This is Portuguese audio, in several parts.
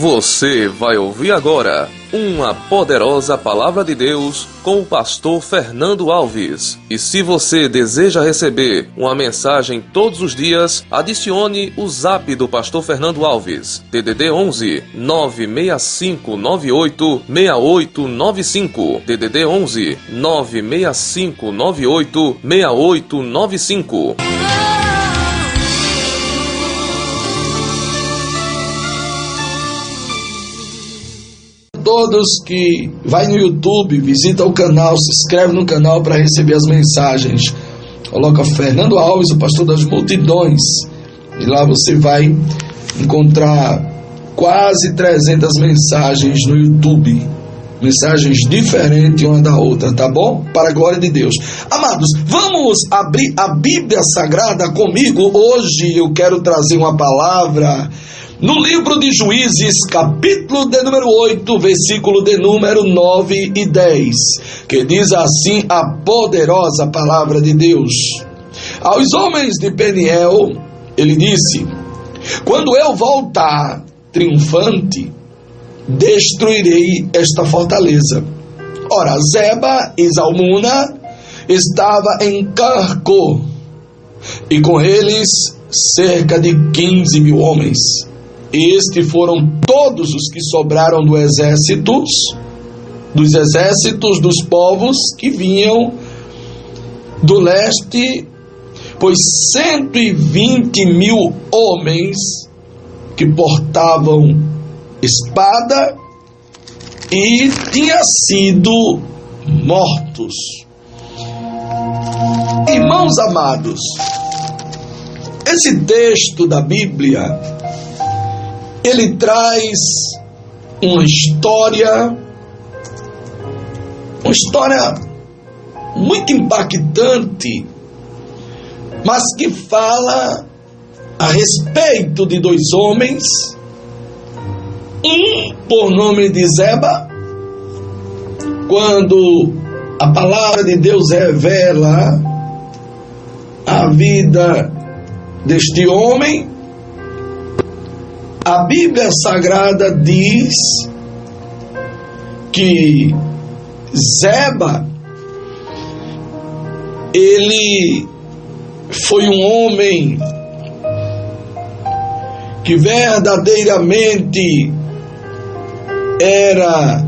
Você vai ouvir agora uma poderosa palavra de Deus com o pastor Fernando Alves. E se você deseja receber uma mensagem todos os dias, adicione o zap do pastor Fernando Alves, DDD 11 96598 6895, DDD 11 96598 6895. Todos que vai no YouTube, visita o canal, se inscreve no canal para receber as mensagens. Coloca Fernando Alves, o pastor das multidões, e lá você vai encontrar quase 300 mensagens no YouTube, mensagens diferentes uma da outra, tá bom? Para a glória de Deus. Amados, vamos abrir a Bíblia Sagrada comigo. Hoje eu quero trazer uma palavra no livro de Juízes, capítulo de número 8, versículo de número 9 e 10, que diz assim a poderosa palavra de Deus. Aos homens de Peniel, ele disse: quando eu voltar triunfante, destruirei esta fortaleza. Ora, Zeba e Zalmuna estava em Carco, e com eles cerca de 15 mil homens. Estes foram todos os que sobraram dos exércitos dos povos que vinham do leste, pois 120 mil homens que portavam espada e tinham sido mortos. Irmãos amados, esse texto da Bíblia, ele traz uma história muito impactante, mas que fala a respeito de dois homens, um por nome de Zeba. Quando a palavra de Deus revela a vida deste homem, a Bíblia Sagrada diz que Zeba, ele foi um homem que verdadeiramente era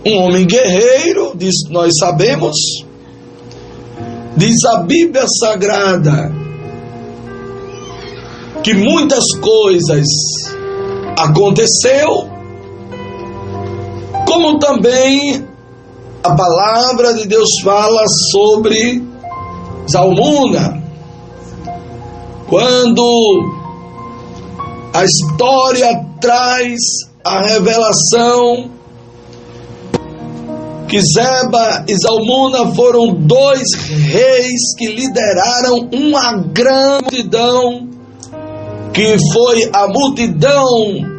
um homem guerreiro, disso nós sabemos. Diz a Bíblia Sagrada que muitas coisas aconteceu, como também a palavra de Deus fala sobre Zalmuna, quando a história traz a revelação que Zeba e Zalmuna foram dois reis que lideraram uma grande multidão, que foi a multidão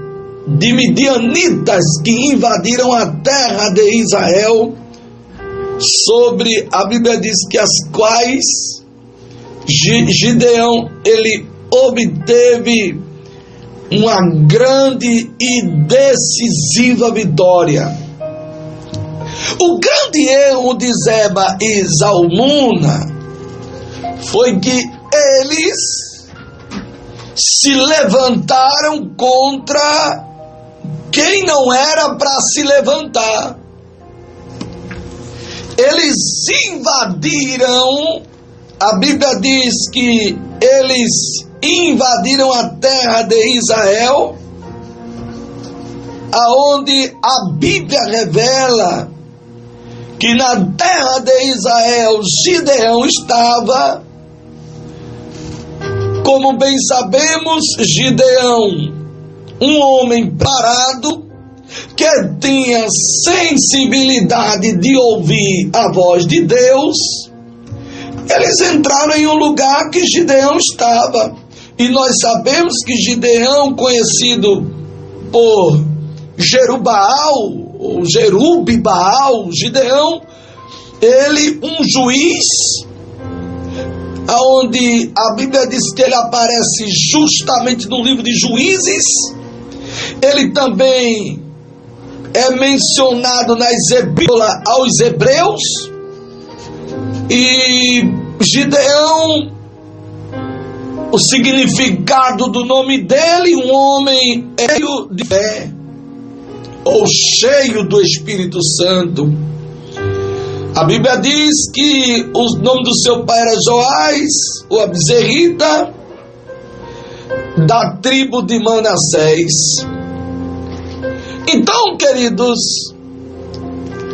de midianitas que invadiram a terra de Israel, sobre a Bíblia diz que as quais Gideão ele obteve uma grande e decisiva vitória. O grande erro de Zeba e Zalmuna foi que eles se levantaram contra quem não era para se levantar. Eles invadiram, a Bíblia diz que eles invadiram a terra de Israel, aonde a Bíblia revela que na terra de Israel Gideão estava. Como bem sabemos, Gideão, um homem parado, que tinha sensibilidade de ouvir a voz de Deus, eles entraram em um lugar que Gideão estava. E nós sabemos que Gideão, conhecido por Jerubbaal, ou Jerubbaal, Gideão, ele, um juiz, aonde a Bíblia diz que ele aparece justamente no livro de Juízes, Ele também é mencionado nas epístolas aos Hebreus. E Gideão, o significado do nome dele, um homem cheio de fé, ou cheio do Espírito Santo. A Bíblia diz que o nome do seu pai era Joás, o Abzerita, da tribo de Manassés. Então, queridos,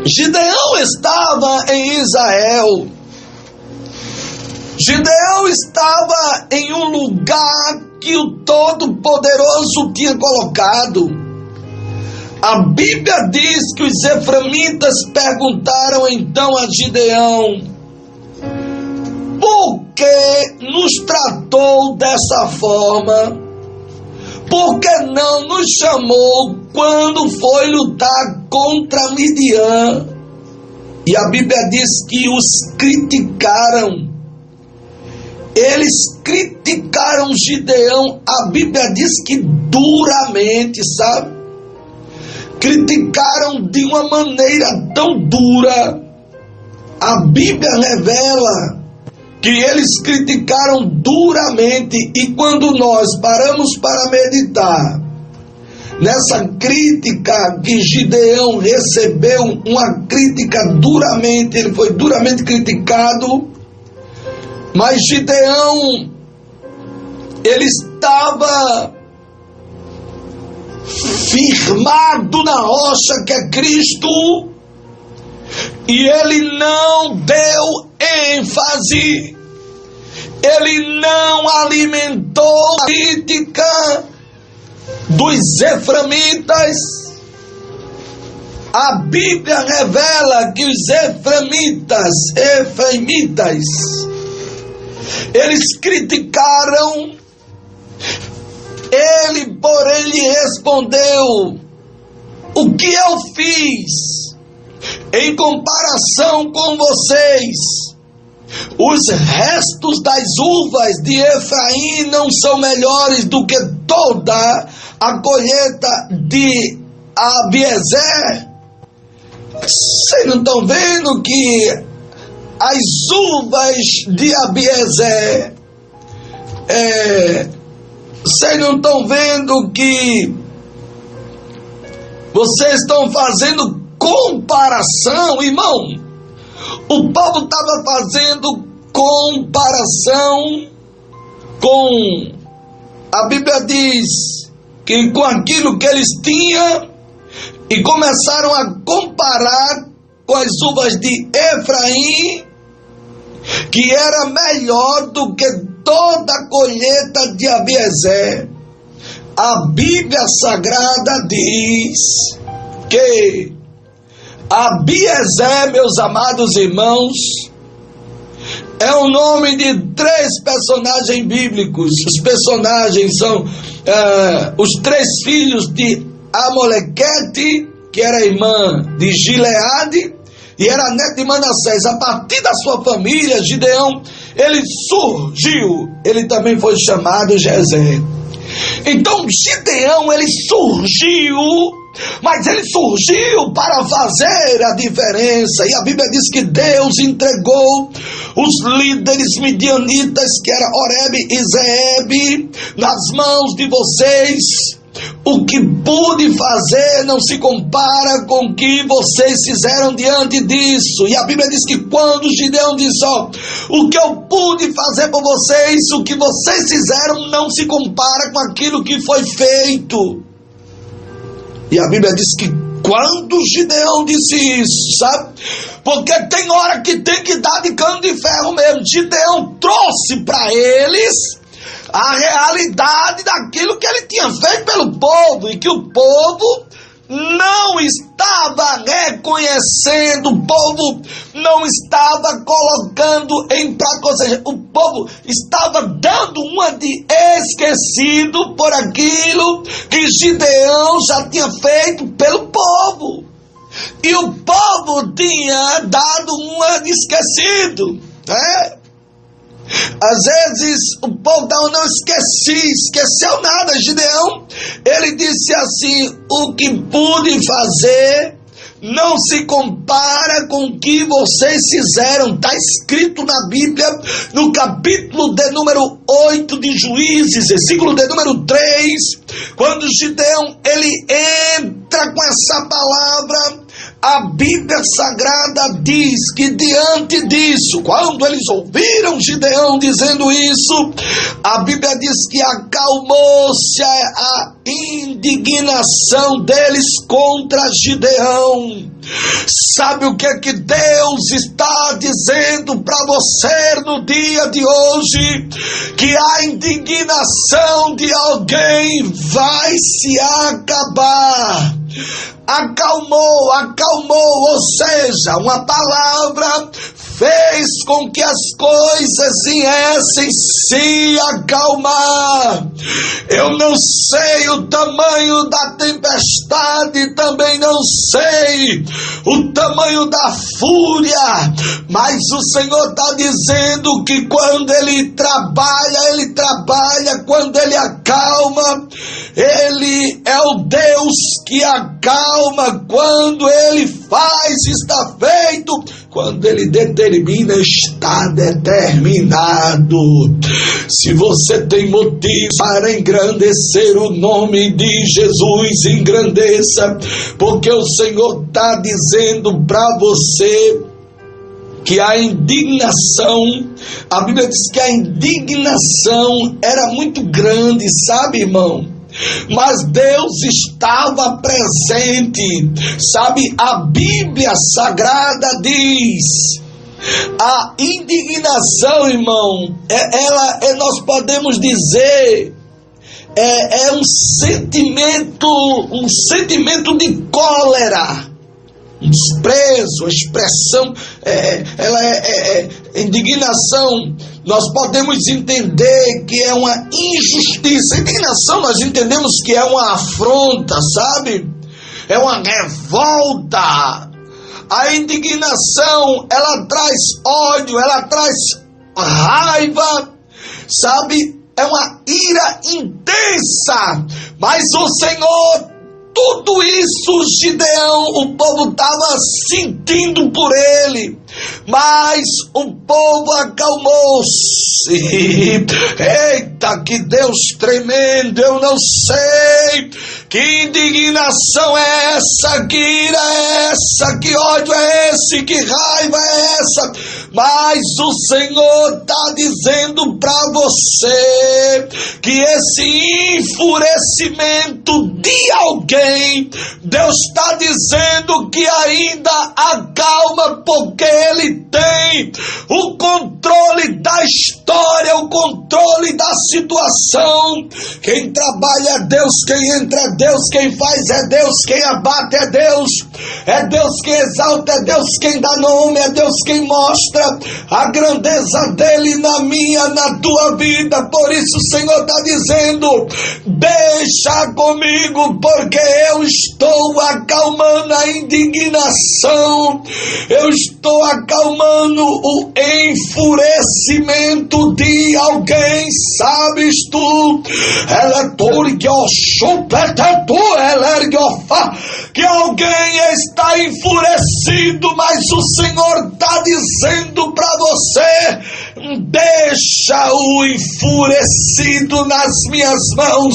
Gideão estava em Israel. Gideão estava em um lugar que o Todo-Poderoso tinha colocado. A Bíblia diz que os eframitas perguntaram então a Gideão: por que nos tratou dessa forma? Por que não nos chamou quando foi lutar contra Midian? E a Bíblia diz que os criticaram. Eles criticaram Gideão, a Bíblia diz que duramente, sabe? Criticaram de uma maneira tão dura. A Bíblia revela que eles criticaram duramente. E quando nós paramos para meditar nessa crítica que Gideão recebeu, uma crítica duramente, ele foi duramente criticado, mas Gideão, ele estava firmado na rocha que é Cristo, e ele não deu ênfase, ele não alimentou a crítica dos eframitas. A Bíblia revela que os eframitas, eles criticaram. Ele, porém, lhe respondeu: o que eu fiz em comparação com vocês? Os restos das uvas de Efraim não são melhores do que toda a colheita de Abiezer? Vocês não estão vendo que as uvas de Abiezer, vocês não estão vendo que vocês estão fazendo comparação, irmão? O povo estava fazendo comparação com, a Bíblia diz, que com aquilo que eles tinham, e começaram a comparar com as uvas de Efraim, que era melhor do que toda a colheita de Abiezer. A Bíblia Sagrada diz que Abiezer, meus amados irmãos, é o nome de 3 personagens bíblicos. Os personagens são os 3 filhos de Amolequete, que era irmã de Gileade, e era neto de Manassés. A partir da sua família, Gideão, ele surgiu, ele também foi chamado Jezé. Então Gideão, ele surgiu, mas ele surgiu para fazer a diferença. E a Bíblia diz que Deus entregou os líderes midianitas, que era Oreb e Zeeb, nas mãos de vocês. O que pude fazer não se compara com o que vocês fizeram diante disso. E a Bíblia diz que quando Gideão disse: o que eu pude fazer por vocês, o que vocês fizeram não se compara com aquilo que foi feito. E a Bíblia diz que quando Gideão disse isso, sabe? Porque tem hora que tem que dar de cano de ferro mesmo. Gideão trouxe para eles a realidade daquilo que ele tinha feito pelo povo, e que o povo não estava reconhecendo, o povo não estava colocando em prática, ou seja, o povo estava dando uma de esquecido por aquilo que Gideão já tinha feito pelo povo, e o povo tinha dado uma de esquecido, né? Às vezes o povo não esqueceu nada. Gideão, ele disse assim: o que pude fazer não se compara com o que vocês fizeram. Está escrito na Bíblia, no capítulo de número 8 de Juízes, versículo de número 3, quando Gideão ele entra com essa palavra, a Bíblia Sagrada diz que diante disso, quando eles ouviram Gideão dizendo isso, a Bíblia diz que acalmou-se a indignação deles contra Gideão. Sabe o que é que Deus está dizendo para você no dia de hoje? Que a indignação de alguém vai se acabar. Acalmou, ou seja, uma palavra fez com que as coisas viessem se acalmar. Eu não sei o tamanho da tempestade, também não sei o tamanho da fúria, mas o Senhor está dizendo que quando Ele trabalha, quando Ele acalma, Ele é o Deus que acalma. Quando Ele faz, está feito. Quando Ele determina, está determinado. Se você tem motivo para engrandecer o nome de Jesus, engrandeça, porque o Senhor está dizendo para você que a indignação, a Bíblia diz que a indignação era muito grande, sabe, irmão? Mas Deus estava presente, sabe? A Bíblia Sagrada diz: a indignação, irmão, nós podemos dizer, é um sentimento de cólera, um desprezo, a expressão, indignação. Nós podemos entender que é uma injustiça. Indignação nós entendemos que é uma afronta, sabe? É uma revolta. A indignação, ela traz ódio, ela traz raiva, sabe? É uma ira intensa. Mas o Senhor, tudo isso, Gideão, o povo estava sentindo por ele, mas o povo acalmou-se. Eita, que Deus tremendo! Eu não sei que indignação é essa, que ira é essa, que ódio é esse, que raiva é essa, mas o Senhor está dizendo para você que esse enfurecimento de alguém, Deus está dizendo que ainda acalma, porque Ele tem o controle da história, o controle da situação. Quem trabalha é Deus, quem entra é Deus, quem faz é Deus, quem abate é Deus quem exalta, é Deus quem dá nome, é Deus quem mostra a grandeza dele na minha, na tua vida. Por isso o Senhor está dizendo: deixa comigo, porque eu estou acalmando a indignação, eu estou acalmando o enfurecimento de alguém. Sabes tu, que alguém está enfurecido, mas o Senhor está dizendo para você: deixa o enfurecido nas minhas mãos.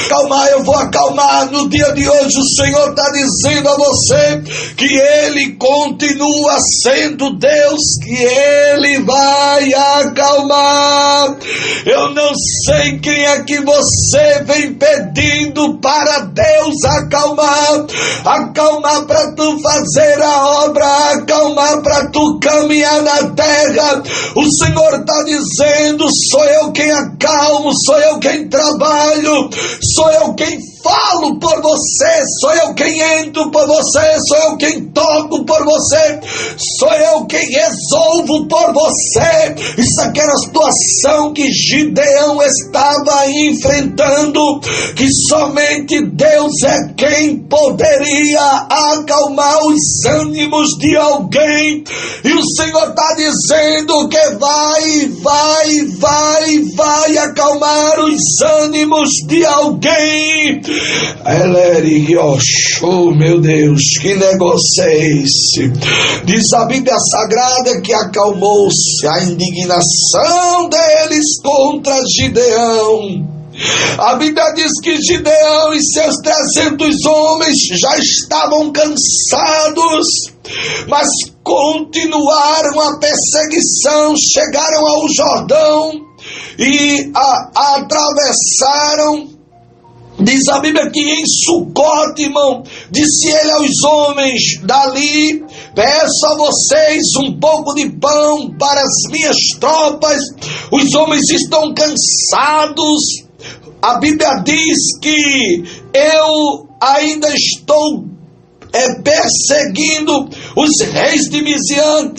Calma, eu vou acalmar. No dia de hoje o Senhor está dizendo a você que Ele continua sendo Deus, que Ele vai acalmar. Eu não sei quem é que você vem pedindo para Deus acalmar. Acalmar para tu fazer a obra, acalmar para tu caminhar na terra. O Senhor está dizendo: sou eu quem acalmo, sou eu quem trabalho, sou eu quem falo por você, sou eu quem entro por você, sou eu quem toco por você, sou eu quem resolvo por você. Isso aqui era a situação que Gideão estava enfrentando, que somente Deus é quem poderia acalmar os ânimos de alguém. E o Senhor está dizendo que vai acalmar os ânimos de alguém. Oh meu Deus, que negócio é esse? Diz a Bíblia Sagrada que acalmou-se a indignação deles contra Gideão. A Bíblia diz que Gideão e seus 300 homens já estavam cansados, mas continuaram a perseguição, chegaram ao Jordão e atravessaram. Diz a Bíblia que em Sucote, irmão, disse ele aos homens dali: peço a vocês um pouco de pão para as minhas tropas, os homens estão cansados. A Bíblia diz que eu ainda estou perseguindo os reis de Midian,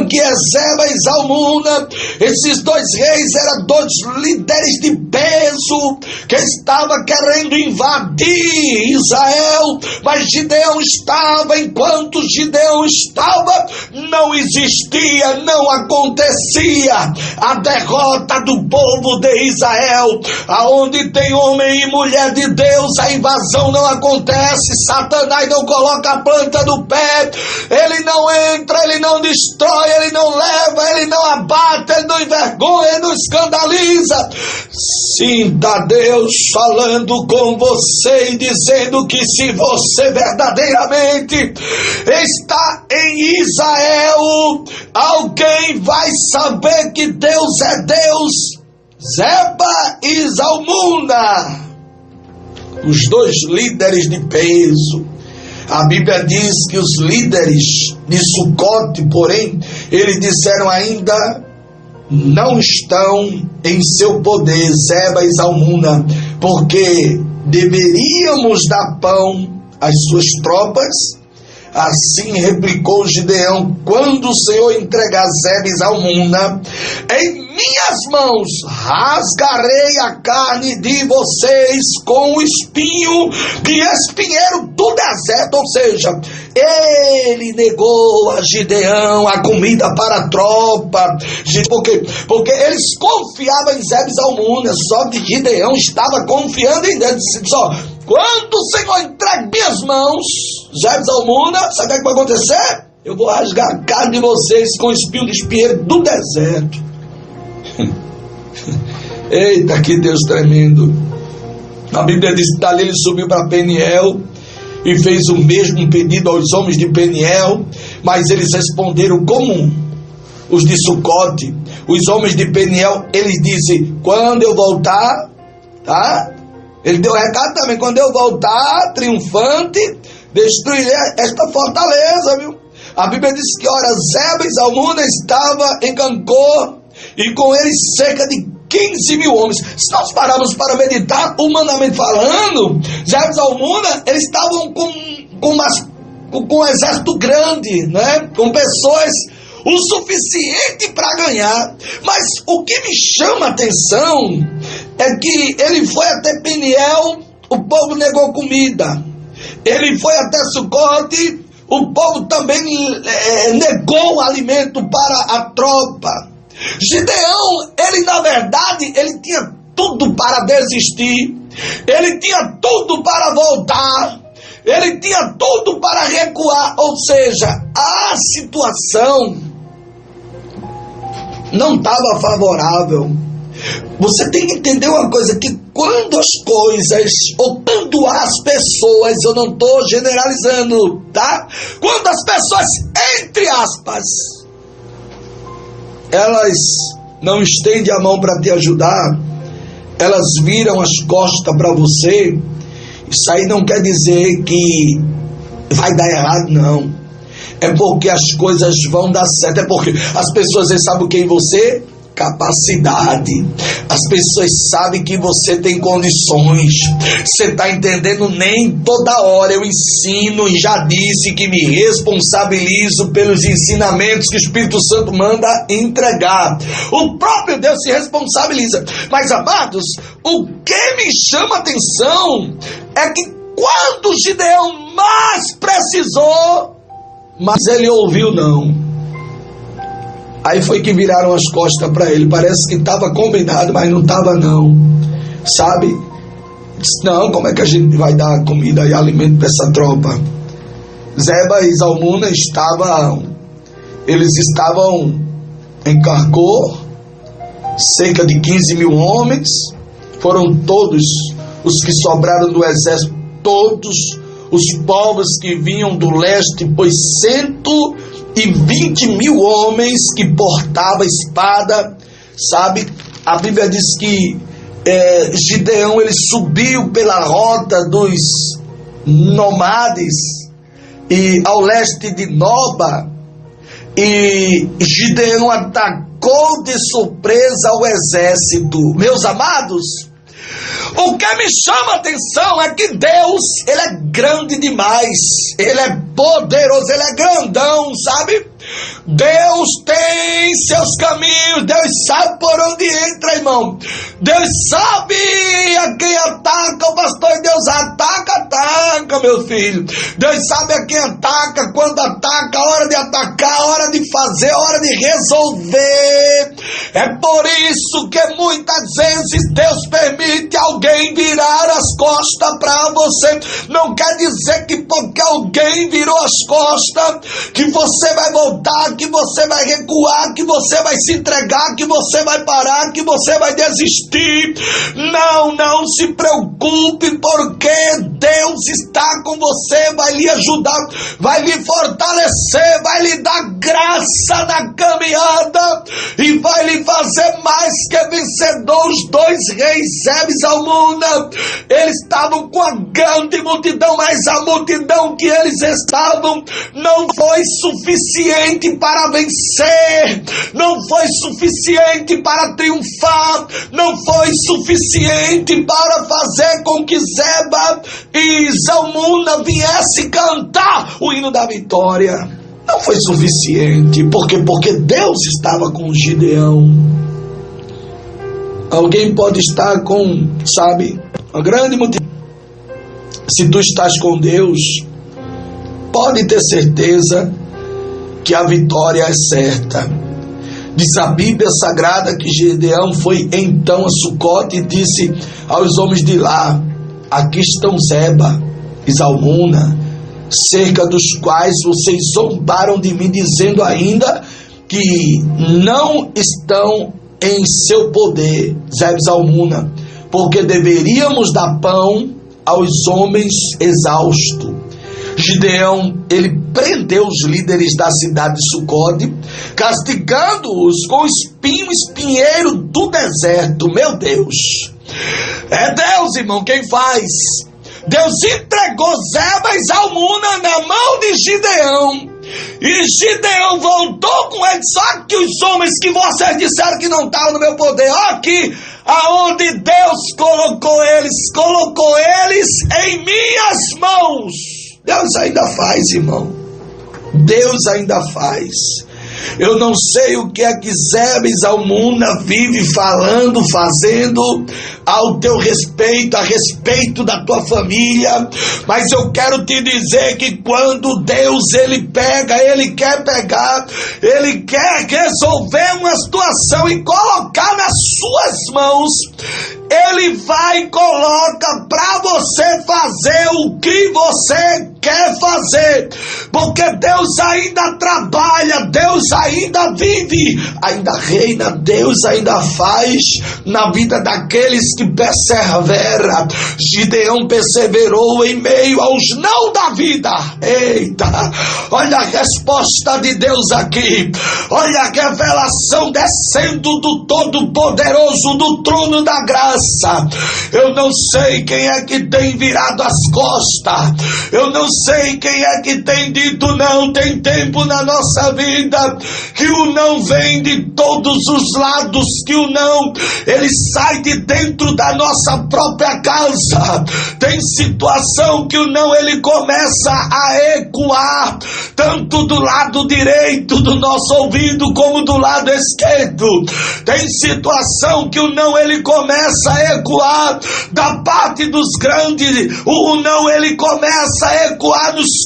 que é Zeba e Zalmuna. Esses dois reis eram dois líderes de peso que estavam querendo invadir Israel, mas Gideão estava, enquanto Gideão estava, não existia, não acontecia a derrota do povo de Israel. Aonde tem homem e mulher de Deus, a invasão não acontece. Satanás não coloca a planta do pé, ele não entra, ele não destrói, ele não leva, ele não abate, ele não envergonha, ele não escandaliza. Sinta Deus falando com você e dizendo que se você verdadeiramente está em Israel, alguém vai saber que Deus é Deus. Zeba e Zalmuna, os dois líderes de peso. A Bíblia diz que os líderes de Sucote, porém, eles disseram ainda: não estão em seu poder, Zeba e Zalmuna, porque deveríamos dar pão às suas tropas. Assim replicou Gideão: quando o Senhor entregar Zeba e Zalmuna em minhas mãos, rasgarei a carne de vocês com o espinho de espinheiro do deserto. Ou seja, ele negou a Gideão a comida para a tropa, porque eles confiavam em Zeba e Zalmuna, só que Gideão estava confiando em Deus. Disse: ó, quando o Senhor entrega em minhas mãos Zeba e Zalmuna, sabe o que vai acontecer? Eu vou rasgar a carne de vocês com o espinho de espinheiro do deserto. Eita, que Deus tremendo. A Bíblia diz que dali ele subiu para Peniel e fez o mesmo pedido aos homens de Peniel, mas eles responderam como os de Sucote. Os homens de Peniel, eles dizem: quando eu voltar, tá? Ele deu recado também: quando eu voltar triunfante, destruirei esta fortaleza, viu? A Bíblia diz que, ora, Zeba e Zalmuna estava em Cancor, e com eles cerca de 15 mil homens. Se nós pararmos para meditar, humanamente falando, Zeba e Zalmuna, eles estavam com um exército grande, né? Com pessoas o suficiente para ganhar. Mas o que me chama a atenção é que ele foi até Peniel, o povo negou comida. Ele foi até Sucote, o povo também negou alimento para a tropa. Gideão, ele na verdade, ele tinha tudo para desistir, ele tinha tudo para voltar, ele tinha tudo para recuar. Ou seja, a situação não estava favorável. Você tem que entender uma coisa, que quando as coisas, ou quando as pessoas, eu não estou generalizando, tá? Quando as pessoas, entre aspas, elas não estendem a mão para te ajudar, elas viram as costas para você, isso aí não quer dizer que vai dar errado, não. É porque as coisas vão dar certo, é porque as pessoas sabem quem você capacidade. As pessoas sabem que você tem condições. Você está entendendo? Nem toda hora eu ensino e já disse que me responsabilizo pelos ensinamentos que o Espírito Santo manda entregar. O próprio Deus se responsabiliza. Mas, amados, o que me chama a atenção é que quando Gideão mais precisou, mas ele ouviu não. Aí foi que viraram as costas para ele. Parece que estava combinado, mas não estava não. Sabe? Disse, não, como é que a gente vai dar comida e alimento para essa tropa? Zeba e Zalmuna eles estavam em Carcor, cerca de 15 mil homens. Foram todos os que sobraram do exército, todos os povos que vinham do leste, pois 120 mil homens que portavam espada, sabe? A Bíblia diz que Gideão, ele subiu pela rota dos nomades e ao leste de Noba, e Gideão atacou de surpresa o exército. Meus amados, o que me chama a atenção é que Deus, ele é grande demais, ele é poderoso, ele é grandão, sabe? Deus tem seus caminhos, Deus sabe por onde entra, irmão. Deus sabe a quem ataca, o pastor. Deus ataca, meu filho. Deus sabe a quem ataca, quando ataca, a hora de atacar, a hora de fazer, a hora de resolver. É por isso que muitas vezes Deus permite alguém virar as costas para você. Não quer dizer que porque alguém virou as costas, que você vai voltar, que você vai recuar, que você vai se entregar, que você vai parar, que você vai desistir. Não se preocupe, porque Deus está com você, vai lhe ajudar, vai lhe fortalecer, vai lhe dar graça na caminhada e vai lhe fazer mais que vencedor. Os dois reis, Zeba e Zalmuna, eles estavam com a grande multidão, mas a multidão que eles estavam não foi suficiente para vencer, não foi suficiente para triunfar, não foi suficiente para fazer com que Zeba e Zalmuna viessem cantar o hino da vitória. Não foi suficiente, porque Deus estava com Gideão. Alguém pode estar com, sabe, uma grande multidão. Se tu estás com Deus, pode ter certeza que a vitória é certa. Diz a Bíblia Sagrada que Gideão foi então a Sucote e disse aos homens de lá: aqui estão Zeba e Zalmuna, cerca dos quais vocês zombaram de mim, dizendo ainda que não estão em seu poder, Zeba e Zalmuna, porque deveríamos dar pão aos homens exaustos. Gideão, ele prendeu os líderes da cidade de Sucote, castigando-os com espinheiro do deserto. Meu Deus, é Deus, irmão, quem faz. Deus entregou Zeba e Zalmuna na mão de Gideão, e Gideão voltou com eles. Só que os homens que vocês disseram que não estavam no meu poder, ó, aqui aonde Deus colocou eles em minhas mãos. Deus ainda faz, irmão. Deus ainda faz. Eu não sei o que é que Zeba e Zalmuna vive falando, fazendo ao teu respeito, a respeito da tua família, mas eu quero te dizer que quando Deus, ele pega, ele quer pegar, ele quer resolver uma situação e colocar nas suas mãos, ele vai e coloca para você fazer o que você quer fazer, porque Deus ainda trabalha, Deus ainda vive, ainda reina, Deus ainda faz na vida daqueles que perseveram. Gideão perseverou em meio aos não da vida. Eita, olha a resposta de Deus aqui, olha a revelação descendo do Todo-Poderoso, do trono da graça. Eu não sei quem é que tem virado as costas, eu não sei quem é que tem dito muito não. Tem tempo na nossa vida que o não vem de todos os lados, que o não, ele sai de dentro da nossa própria casa. Tem situação que o não, ele começa a ecoar, tanto do lado direito do nosso ouvido, como do lado esquerdo. Tem situação que o não, ele começa a ecoar da parte dos grandes, o não, ele começa a ecoar nos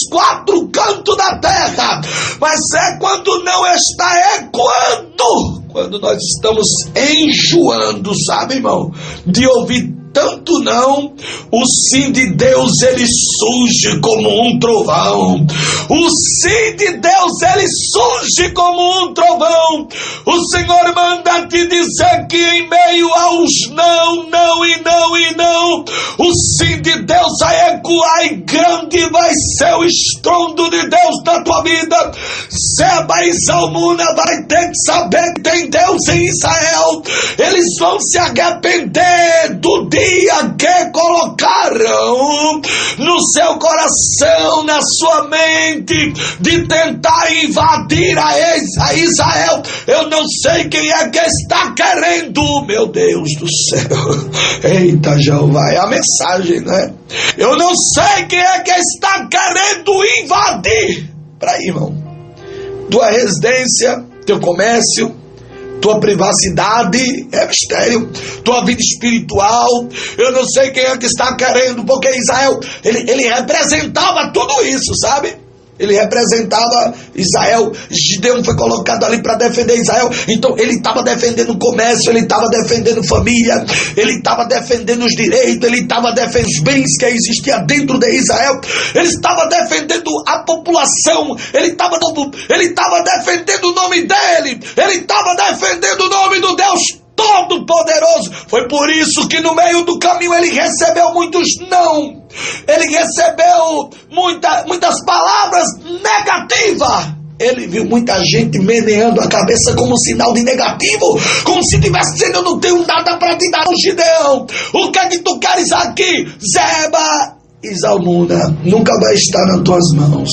quatro cantos da terra, mas é quando não está ecoando, quando nós estamos enjoando, sabe, irmão, de ouvir tanto não, o sim de Deus, ele surge como um trovão. O sim de Deus, ele surge como um trovão. O Senhor manda te dizer que em meio aos não, o sim de Deus vai ecoar, e grande vai ser o estrondo de Deus na tua vida. Seba e Zalmuna vai ter que saber que tem Deus em Israel. Eles vão se arrepender do dia que colocaram no seu coração, na sua mente, de tentar invadir a Israel. Eu não sei quem é que está querendo, meu Deus do céu. Eita, Jeová, é a mensagem, né? Eu não sei quem é que está querendo invadir. Para aí, irmão, tua residência, teu comércio, tua privacidade, é mistério, tua vida espiritual. Eu não sei quem é que está querendo, porque Israel, ele representava tudo isso, sabe? Ele representava Israel. Gideão foi colocado ali para defender Israel. Então ele estava defendendo o comércio, ele estava defendendo família, ele estava defendendo os direitos, ele estava defendendo os bens que existiam dentro de Israel, ele estava defendendo a população, ele estava defendendo o nome dele, ele estava defendendo o nome do Deus Todo-Poderoso. Foi por isso que no meio do caminho ele recebeu muitos não. Ele recebeu muitas palavras negativas. Ele viu muita gente meneando a cabeça como sinal de negativo, como se estivesse dizendo: eu não tenho nada para te dar, Gideão. O que é que tu queres aqui? Zeba e Zalmuna nunca vai estar nas tuas mãos.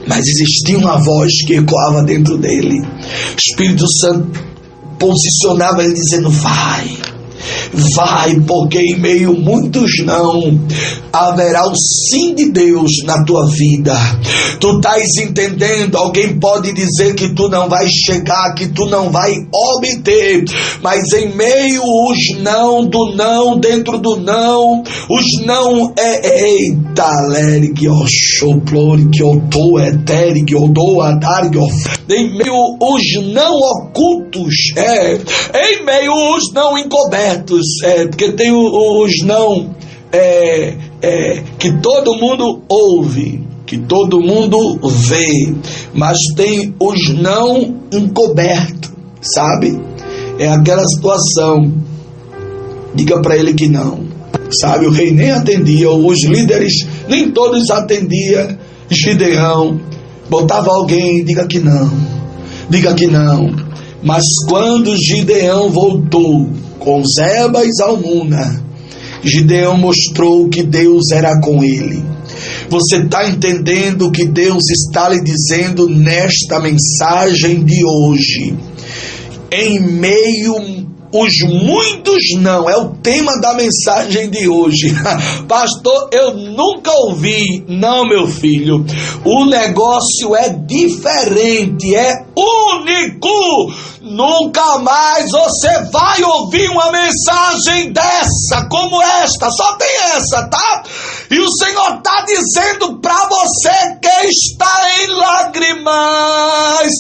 Mas existia uma voz que ecoava dentro dele. O Espírito Santo posicionava ele dizendo: vai, porque em meio muitos não, haverá o sim de Deus na tua vida. Tu estás entendendo? Alguém pode dizer que tu não vai chegar, que tu não vai obter, mas em meio os não, do não, dentro do não, os não eita, lergue, oxoplorique, oto, eterique, odo, adargue, em meio os não ocultos, em meio os não encobertos, porque tem os não que todo mundo ouve, que todo mundo vê, mas tem os não encobertos, sabe? É aquela situação, diga para ele que não, sabe? O rei nem atendia, os líderes nem todos atendiam. Gideão botava alguém, diga que não, mas quando Gideão voltou com Zeba e Zalmuna, Gideão mostrou que Deus era com ele. Você está entendendo o que Deus está lhe dizendo nesta mensagem de hoje? Em meio os muitos não, é o tema da mensagem de hoje. Pastor, eu nunca ouvi. Não, meu filho, o negócio é diferente, é único. Nunca mais você vai ouvir uma mensagem dessa, como esta, só tem essa, tá? E o Senhor está dizendo para você que está em lágrimas,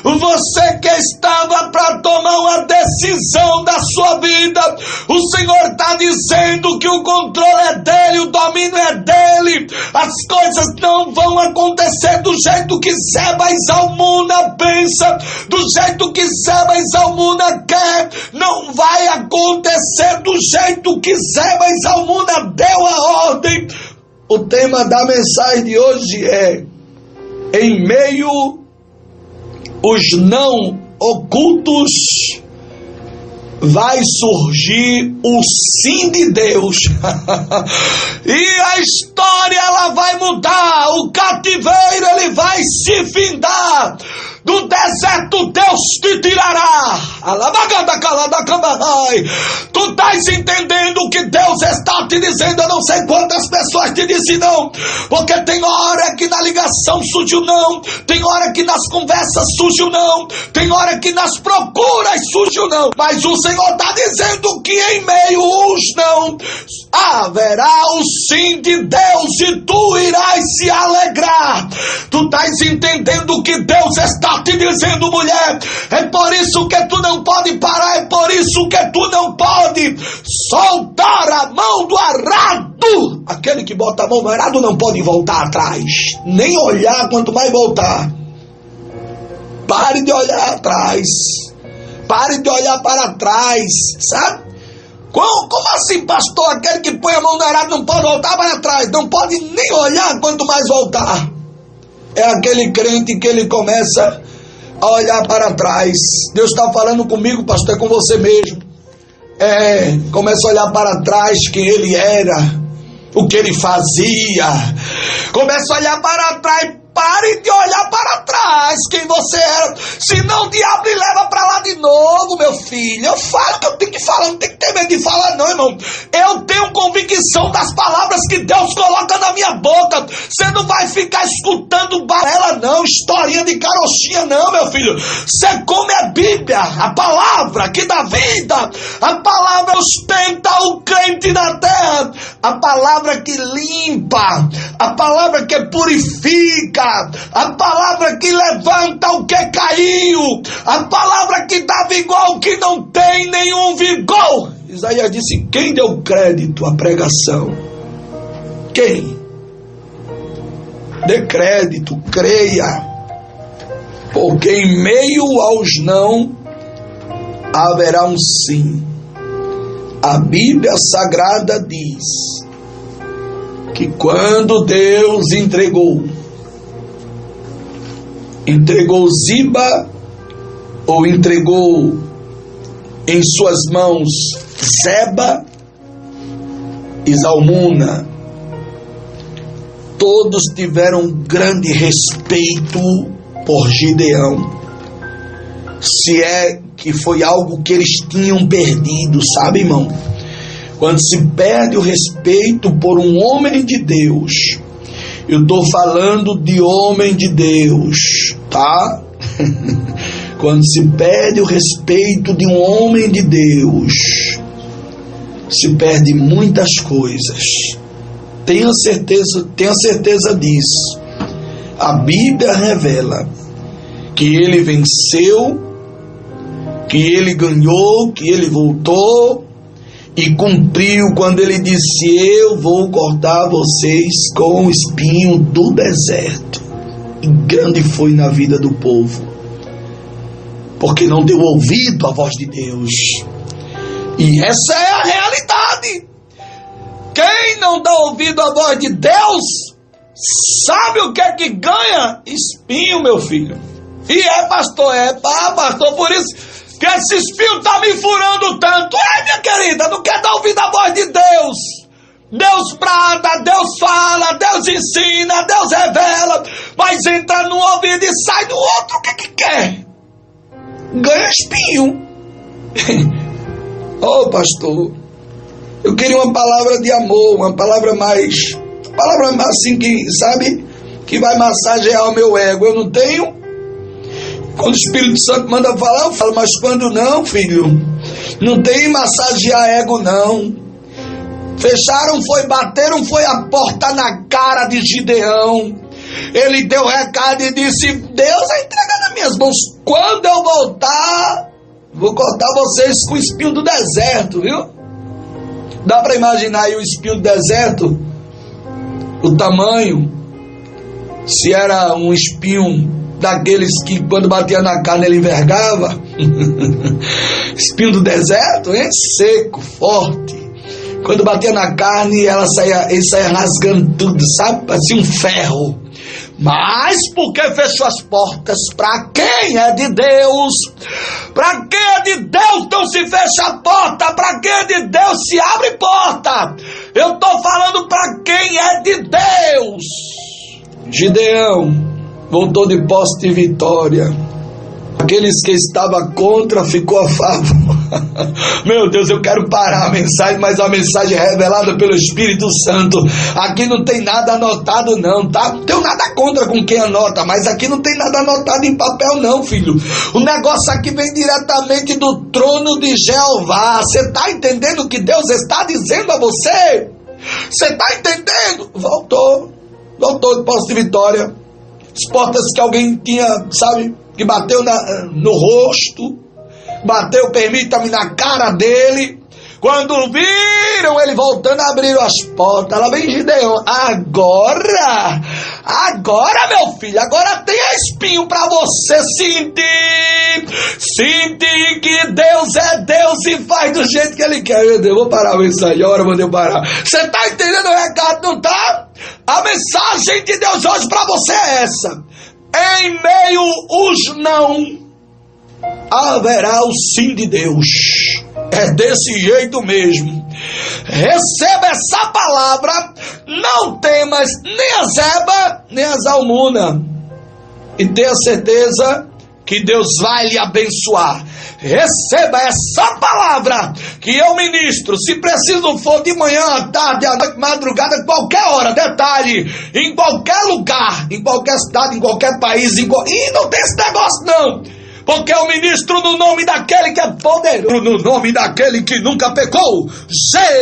você que estava para tomar uma decisão da sua vida, o Senhor está dizendo que o controle é dele, o domínio é dele, as coisas não vão acontecer do jeito que Zeba e Zalmuna pensa, do jeito que Zeba e Zalmuna quer, não vai acontecer do jeito que Zeba e Zalmuna deu a ordem. O tema da mensagem de hoje é: em meio os não ocultos, vai surgir o sim de Deus. E a história ela vai mudar, o cativeiro ele vai se findar. Do deserto Deus te tirará. Tu estás entendendo o que Deus está te dizendo? Eu não sei quantas pessoas te dizem não, porque tem hora que na ligação surge o não, tem hora que nas conversas surge o não, tem hora que nas procuras surge o não, mas o Senhor está dizendo que em meio aos não haverá o sim de Deus e tu irás se alegrar. Tu estás entendendo o que Deus está te dizendo, mulher? É por isso que tu não pode parar, é por isso que tu não pode soltar a mão do arado. Aquele que bota a mão no arado não pode voltar atrás, nem olhar, quanto mais voltar. Pare de olhar atrás, pare de olhar para trás, sabe? Como assim, pastor? Aquele que põe a mão no arado não pode voltar para trás, não pode nem olhar, quanto mais voltar. É aquele crente que ele começa a olhar para trás. Deus está falando comigo, pastor, é com você mesmo. Começa a olhar para trás quem ele era, o que ele fazia. Começa a olhar para trás. Pare de olhar para trás quem você era, senão o diabo lhe leva para lá de novo, meu filho. Eu falo o que eu tenho que falar, não tem que ter medo de falar não, irmão. Eu tenho convicção das palavras que Deus coloca na minha boca. Você não vai ficar escutando balela não, historinha de carochinha não, meu filho. Você come a Bíblia, a palavra que dá vida, a palavra sustenta o crente na terra, a palavra que limpa, a palavra que purifica, a palavra que levanta o que caiu, a palavra que dá vigor ao que não tem nenhum vigor. Isaías disse: quem deu crédito à pregação? Quem? Dê crédito, creia, porque em meio aos não haverá um sim. A Bíblia Sagrada diz que quando Deus entregou Ziba, ou entregou em suas mãos Zeba e Zalmuna, todos tiveram grande respeito por Gideão, se é que foi algo que eles tinham perdido, sabe, irmão? Quando se perde o respeito por um homem de Deus, eu estou falando de homem de Deus, tá? Quando se perde o respeito de um homem de Deus, se perde muitas coisas. Tenha certeza disso. A Bíblia revela que ele venceu, que ele ganhou, que ele voltou e cumpriu quando ele disse: eu vou cortar vocês com o espinho do deserto. E grande foi na vida do povo, porque não deu ouvido à voz de Deus. E essa é a realidade. Quem não dá ouvido à voz de Deus, sabe o que é que ganha? Espinho, meu filho. E pastor, pastor, por isso que esse espinho está me furando tanto. Minha querida, não quer dar ouvido à voz de Deus. Deus brada, Deus fala, Deus ensina, Deus revela, mas entra num ouvido e sai do outro. O que quer? Ganha espinho. Oh, pastor, eu queria uma palavra de amor, uma palavra assim que, sabe, que vai massagear o meu ego. Eu não tenho. Quando o Espírito Santo manda falar, eu falo, mas quando não, filho, não tem massagear ego não. Bateram foi a porta na cara de Gideão. Ele deu recado e disse: Deus vai entregar nas minhas mãos. Quando eu voltar, vou cortar vocês com o espinho do deserto, viu? Dá para imaginar aí o espinho do deserto? O tamanho, se era um espinho daqueles que quando batia na carne ele envergava. Espinho do deserto, hein? Seco, forte. Quando batia na carne ele saía rasgando tudo, sabe? Parecia um ferro. Mas porque fechou as portas? Para quem é de Deus? Para quem é de Deus não se fecha a porta. Para quem é de Deus se abre porta. Eu estou falando para quem é de Deus. Gideão voltou de posse de vitória. Aqueles que estavam contra ficou a favor. Meu Deus, eu quero parar a mensagem, mas a mensagem é revelada pelo Espírito Santo. Aqui não tem nada anotado não, tá? Não tenho nada contra com quem anota, mas aqui não tem nada anotado em papel não, filho. O negócio aqui vem diretamente do trono de Jeová. Você tá entendendo o que Deus está dizendo a você? Você tá entendendo? Voltou de posse de vitória. As portas que alguém tinha, sabe, que bateu no rosto, bateu, permita-me, na cara dele. Quando viram ele voltando, abriram as portas. Lá vem Gideão. Agora, meu filho, agora tem espinho para você sentir que Deus é Deus e faz do jeito que Ele quer. Meu Deus, vou parar a mensagem, a hora mandei eu parar. Você tá entendendo o recado, não tá? A mensagem de Deus hoje para você é essa. Em meio os não, haverá o sim de Deus. É desse jeito mesmo. Receba essa palavra. Não temas nem a zeba, nem a zalmuna. E tenha certeza que Deus vai lhe abençoar. Receba essa palavra que eu ministro. Se preciso for de manhã, à tarde, à noite, madrugada, qualquer hora. Detalhe, em qualquer lugar, em qualquer cidade, em qualquer país. E não tem esse negócio não. Porque eu ministro no nome daquele que é poderoso, no nome daquele que nunca pecou, Jesus!